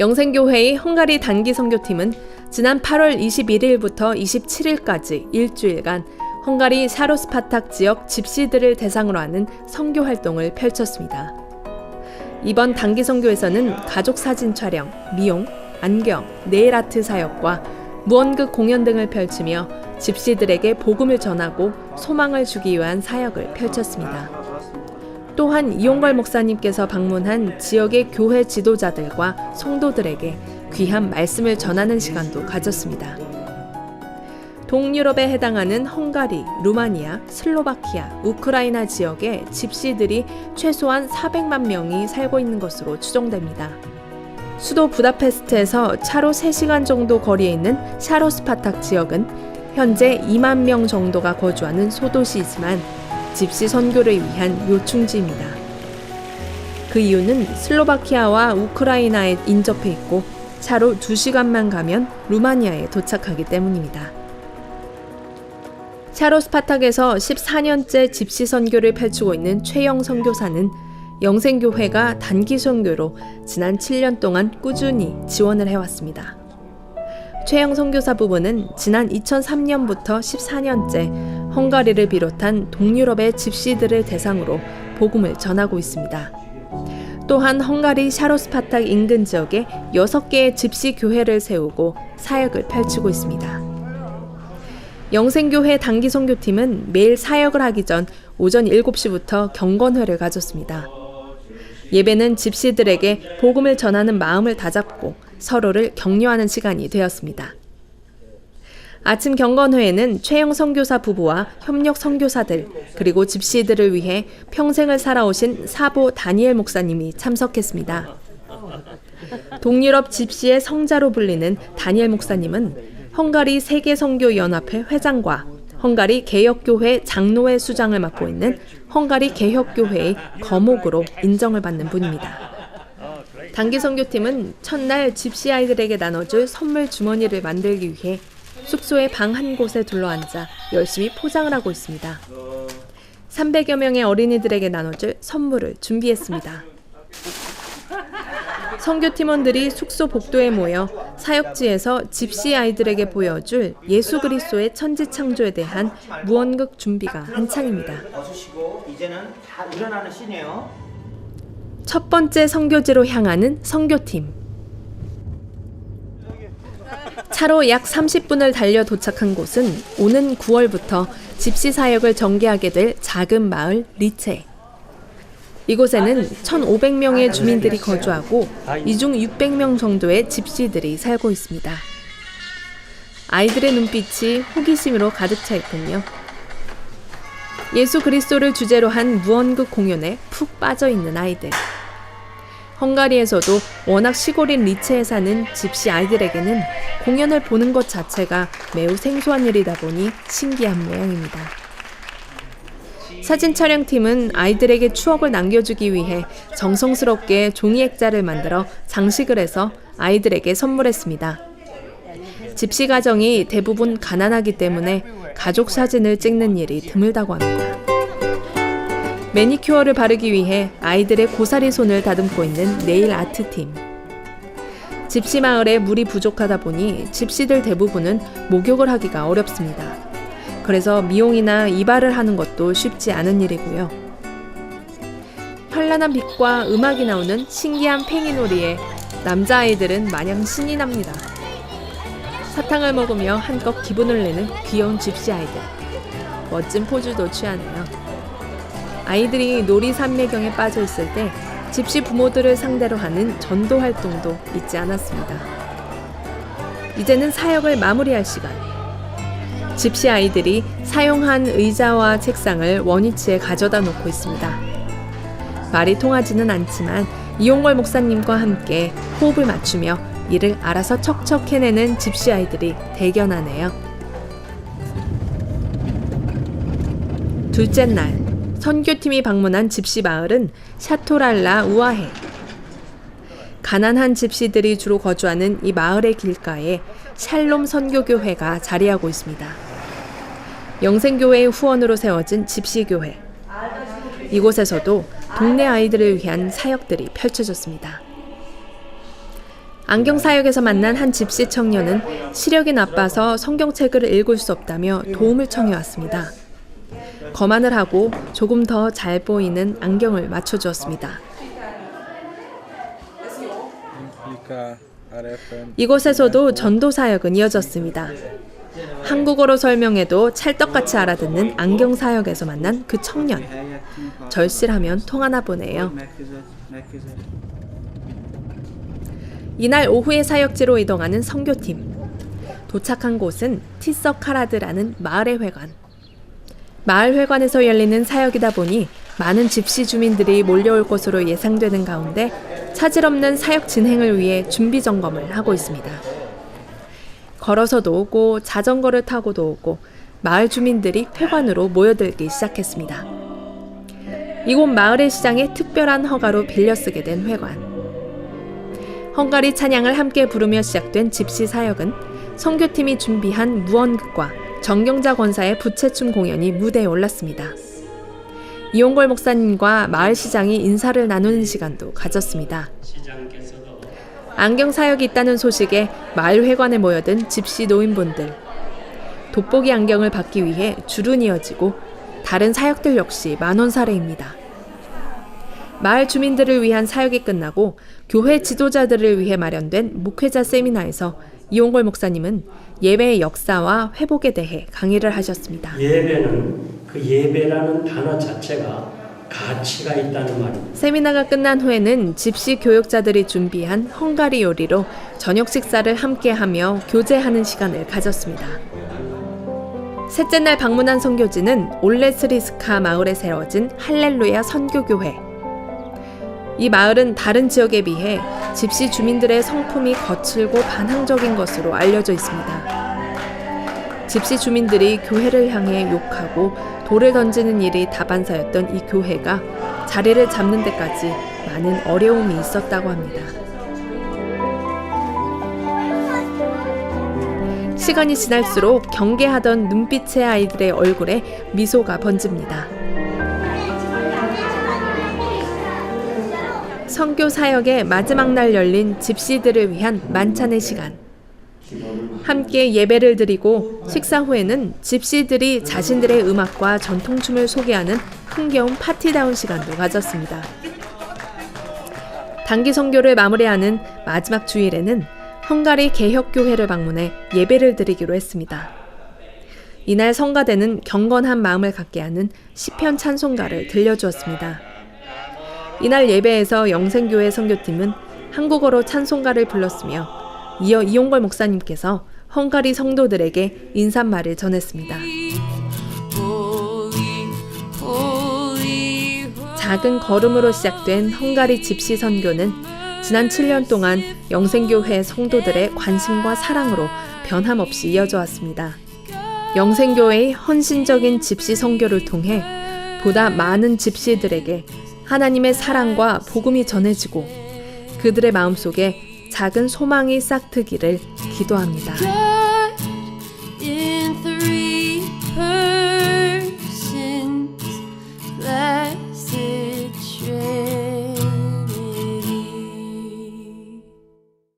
영생교회의 헝가리 단기 선교팀은 지난 8월 21일부터 27일까지 일주일간 헝가리 샤로스파탁 지역 집시들을 대상으로 하는 선교 활동을 펼쳤습니다. 이번 단기 선교에서는 가족 사진 촬영, 미용, 안경, 네일 아트 사역과 무언극 공연 등을 펼치며 집시들에게 복음을 전하고 소망을 주기 위한 사역을 펼쳤습니다. 또한 이용걸 목사님께서 방문한 지역의 교회 지도자들과 성도들에게 귀한 말씀을 전하는 시간도 가졌습니다. 동유럽에 해당하는 헝가리, 루마니아, 슬로바키아, 우크라이나 지역에 집시들이 최소한 400만 명이 살고 있는 것으로 추정됩니다. 수도 부다페스트에서 차로 3시간 정도 거리에 있는 샤로스파탁 지역은 현재 2만 명 정도가 거주하는 소도시이지만 집시 선교를 위한 요충지입니다. 그 이유는 슬로바키아와 우크라이나에 인접해 있고 차로 2시간만 가면 루마니아에 도착하기 때문입니다. 샤로스파탁에서 14년째 집시 선교를 펼치고 있는 최영 선교사는 영생교회가 단기 선교로 지난 7년 동안 꾸준히 지원을 해왔습니다. 최영 선교사 부부는 지난 2003년부터 14년째 헝가리를 비롯한 동유럽의 집시들을 대상으로 복음을 전하고 있습니다. 또한 헝가리 샤로스파탁 인근 지역에 6개의 집시 교회를 세우고 사역을 펼치고 있습니다. 영생교회 단기 선교팀은 매일 사역을 하기 전 오전 7시부터 경건회를 가졌습니다. 예배는 집시들에게 복음을 전하는 마음을 다잡고 서로를 격려하는 시간이 되었습니다. 아침 경건회에는 최영 선교사 부부와 협력 선교사들 그리고 집시들을 위해 평생을 살아오신 사보 다니엘 목사님이 참석했습니다. 동유럽 집시의 성자로 불리는 다니엘 목사님은 헝가리 세계선교연합회 회장과 헝가리 개혁교회 장로회 수장을 맡고 있는 헝가리 개혁교회의 거목으로 인정을 받는 분입니다. 단기 선교팀은 첫날 집시 아이들에게 나눠줄 선물 주머니를 만들기 위해 숙소의 방 한 곳에 둘러앉아 열심히 포장을 하고 있습니다. 300여 명의 어린이들에게 나눠줄 선물을 준비했습니다. 선교팀원들이 숙소 복도에 모여 사역지에서 집시 아이들에게 보여줄 예수 그리스도의 천지창조에 대한 무언극 준비가 한창입니다. 첫 번째 선교지로 향하는 선교팀. 차로 약 30분을 달려 도착한 곳은 오는 9월부터 집시 사역을 전개하게 될 작은 마을 리체. 이곳에는 1,500명의 주민들이 거주하고 이 중 600명 정도의 집시들이 살고 있습니다. 아이들의 눈빛이 호기심으로 가득 차 있군요. 예수 그리스도를 주제로 한 무언극 공연에 푹 빠져 있는 아이들. 헝가리에서도 워낙 시골인 리체에 사는 집시 아이들에게는 공연을 보는 것 자체가 매우 생소한 일이다 보니 신기한 모양입니다. 사진 촬영팀은 아이들에게 추억을 남겨주기 위해 정성스럽게 종이 액자를 만들어 장식을 해서 아이들에게 선물했습니다. 집시 가정이 대부분 가난하기 때문에 가족 사진을 찍는 일이 드물다고 합니다. 매니큐어를 바르기 위해 아이들의 고사리 손을 다듬고 있는 네일 아트팀. 집시 마을에 물이 부족하다 보니 집시들 대부분은 목욕을 하기가 어렵습니다. 그래서 미용이나 이발을 하는 것도 쉽지 않은 일이고요. 현란한 빛과 음악이 나오는 신기한 팽이놀이에 남자아이들은 마냥 신이 납니다. 사탕을 먹으며 한껏 기분을 내는 귀여운 집시 아이들. 멋진 포즈도 취하네요. 아이들이 놀이 산매경에 빠져 있을 때 집시 부모들을 상대로 하는 전도 활동도 잊지 않았습니다. 이제는 사역을 마무리할 시간. 집시 아이들이 사용한 의자와 책상을 원위치에 가져다 놓고 있습니다. 말이 통하지는 않지만 이용걸 목사님과 함께 호흡을 맞추며 이를 알아서 척척 해내는 집시 아이들이 대견하네요. 둘째 날, 선교팀이 방문한 집시 마을은 샤토랄라 우아해. 가난한 집시들이 주로 거주하는 이 마을의 길가에 샬롬 선교교회가 자리하고 있습니다. 영생교회의 후원으로 세워진 집시교회. 이곳에서도 동네 아이들을 위한 사역들이 펼쳐졌습니다. 안경사역에서 만난 한 집시 청년은 시력이 나빠서 성경책을 읽을 수 없다며 도움을 청해왔습니다. 거만을 하고 조금 더 잘 보이는 안경을 맞춰주었습니다. 이곳에서도 전도사역은 이어졌습니다. 한국어로 설명해도 찰떡같이 알아듣는 안경사역에서 만난 그 청년. 절실하면 통하나 보네요. 이날 오후에 사역지로 이동하는 선교팀. 도착한 곳은 티서카라드라는 마을의 회관. 마을 회관에서 열리는 사역이다 보니 많은 집시 주민들이 몰려올 것으로 예상되는 가운데 차질 없는 사역 진행을 위해 준비 점검을 하고 있습니다. 걸어서도 오고 자전거를 타고도 오고 마을 주민들이 회관으로 모여들기 시작했습니다. 이곳 마을의 시장에 특별한 허가로 빌려 쓰게 된 회관. 헝가리 찬양을 함께 부르며 시작된 집시 사역은 선교팀이 준비한 무언극과 정경자 권사의 부채춤 공연이 무대에 올랐습니다. 이용걸 목사님과 마을 시장이 인사를 나누는 시간도 가졌습니다. 안경 사역이 있다는 소식에 마을 회관에 모여든 집시 노인분들. 돋보기 안경을 받기 위해 줄은 이어지고 다른 사역들 역시 만원사례입니다. 마을 주민들을 위한 사역이 끝나고 교회 지도자들을 위해 마련된 목회자 세미나에서 이용걸 목사님은 예배의 역사와 회복에 대해 강의를 하셨습니다. 예배는 그 예배라는 단어 자체가 가치가 있다는 말입니다. 세미나가 끝난 후에는 집시 교육자들이 준비한 헝가리 요리로 저녁 식사를 함께하며 교제하는 시간을 가졌습니다. 셋째 날 방문한 선교지는 올레스리스카 마을에 세워진 할렐루야 선교교회. 이 마을은 다른 지역에 비해 집시 주민들의 성품이 거칠고 반항적인 것으로 알려져 있습니다. 집시 주민들이 교회를 향해 욕하고 돌을 던지는 일이 다반사였던 이 교회가 자리를 잡는 데까지 많은 어려움이 있었다고 합니다. 시간이 지날수록 경계하던 눈빛의 아이들의 얼굴에 미소가 번집니다. 선교 사역의 마지막 날 열린 집시들을 위한 만찬의 시간. 함께 예배를 드리고 식사 후에는 집시들이 자신들의 음악과 전통춤을 소개하는 흥겨운 파티다운 시간도 가졌습니다. 단기 선교를 마무리하는 마지막 주일에는 헝가리 개혁교회를 방문해 예배를 드리기로 했습니다. 이날 성가대는 경건한 마음을 갖게 하는 시편 찬송가를 들려주었습니다. 이날 예배에서 영생교회 선교팀은 한국어로 찬송가를 불렀으며 이어 이용걸 목사님께서 헝가리 성도들에게 인사말을 전했습니다. 작은 걸음으로 시작된 헝가리 집시 선교는 지난 7년 동안 영생교회 성도들의 관심과 사랑으로 변함없이 이어져 왔습니다. 영생교회의 헌신적인 집시 선교를 통해 보다 많은 집시들에게 하나님의 사랑과 복음이 전해지고 그들의 마음속에 작은 소망이 싹트기를 기도합니다.